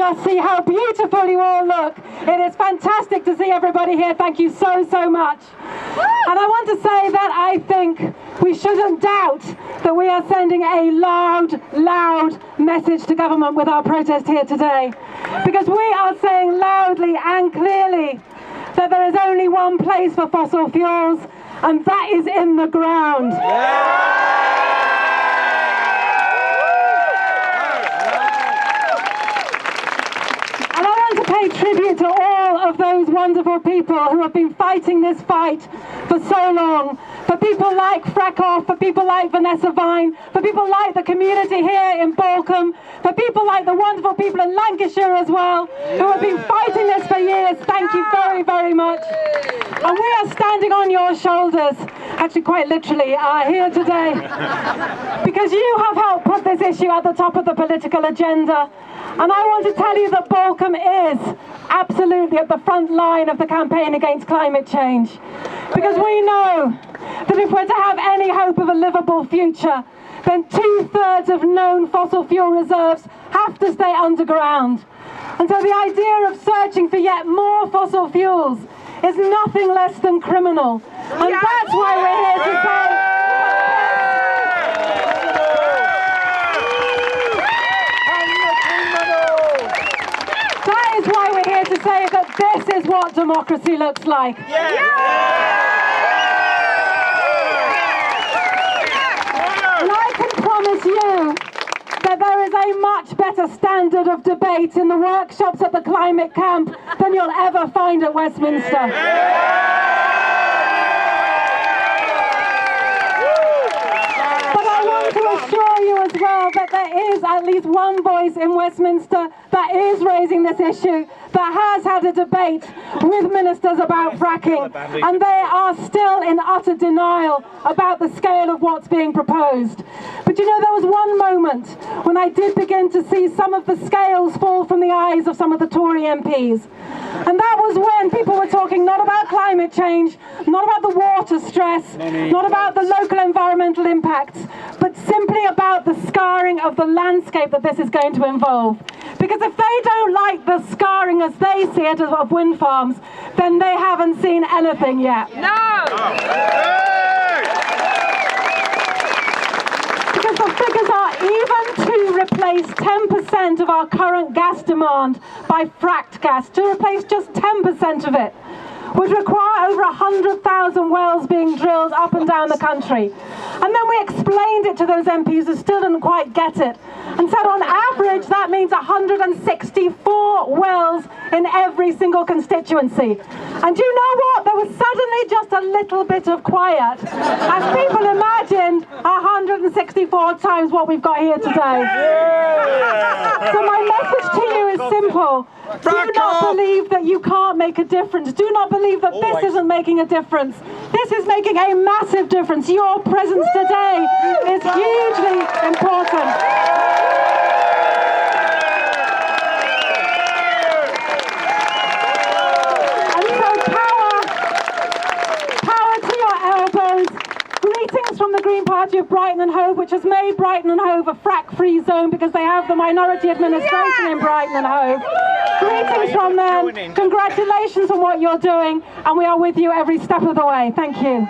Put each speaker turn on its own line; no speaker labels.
just see how beautiful you all look. It is fantastic to see everybody here. Thank you so, so much. And I want to say that I think we shouldn't doubt that we are sending a loud, loud message to government with our protest here today. Because we are saying loudly and clearly that there is only one place for fossil fuels, and that is in the ground. And I want to pay tribute to all of those wonderful people who have been fighting this fight for so long. For people like Frackhoff, for people like Vanessa Vine, for people like the community here in Balcombe, for people like the wonderful people in Lancashire as well, who have been fighting this for years. Thank you very, very much. And we are standing on your shoulders, actually quite literally, here today, because you have helped put this issue at the top of the political agenda. And I want to tell you that Balcombe is absolutely at the front line of the campaign against climate change. Because we know that if we're to have any hope of a livable future, then 2/3 of known fossil fuel reserves have to stay underground. And so the idea of searching for yet more fossil fuels is nothing less than criminal. And that's why we're here to say... That is why we're here to say that this is what democracy looks like. And I can promise you that there is a much better standard of debate in the workshops at the climate camp than you'll ever find at Westminster. But I want to assure you as well that there is at least one voice in Westminster that is raising this issue, that has had a debate with ministers about fracking, and they are still in utter denial about the scale of what's being proposed. But you know, there was one moment when I did begin to see some of the scales fall from the eyes of some of the Tory MPs. And that was when people were talking not about climate change, not about the water stress, not about the local environmental impacts, but simply about the scarring of the landscape that this is going to involve. Because if they don't like the scarring as they see it of wind farms, then they haven't seen anything yet.
No!
Because the figures are, even to replace 10% of our current gas demand by fracked gas, to replace just 10% of it, would require over 100,000 wells being drilled up and down the country. And then we explained it to those MPs who still didn't quite get it, and said on average that means 164 wells in every single constituency. And you know what? There was suddenly just a little bit of quiet as people imagined 164 times what we've got here today. So my message to you is simple. Do not believe that you can't make a difference. Do not believe that this isn't making a difference. This is making a massive difference. Your presence today is hugely important. And so power to your elbows. Greetings from the Green Party of Brighton and Hove, which has made Brighton and Hove a frack-free zone because they have the minority administration in Brighton and Hove. Greetings from them. Congratulations on what you're doing, and we are with you every step of the way. Thank you.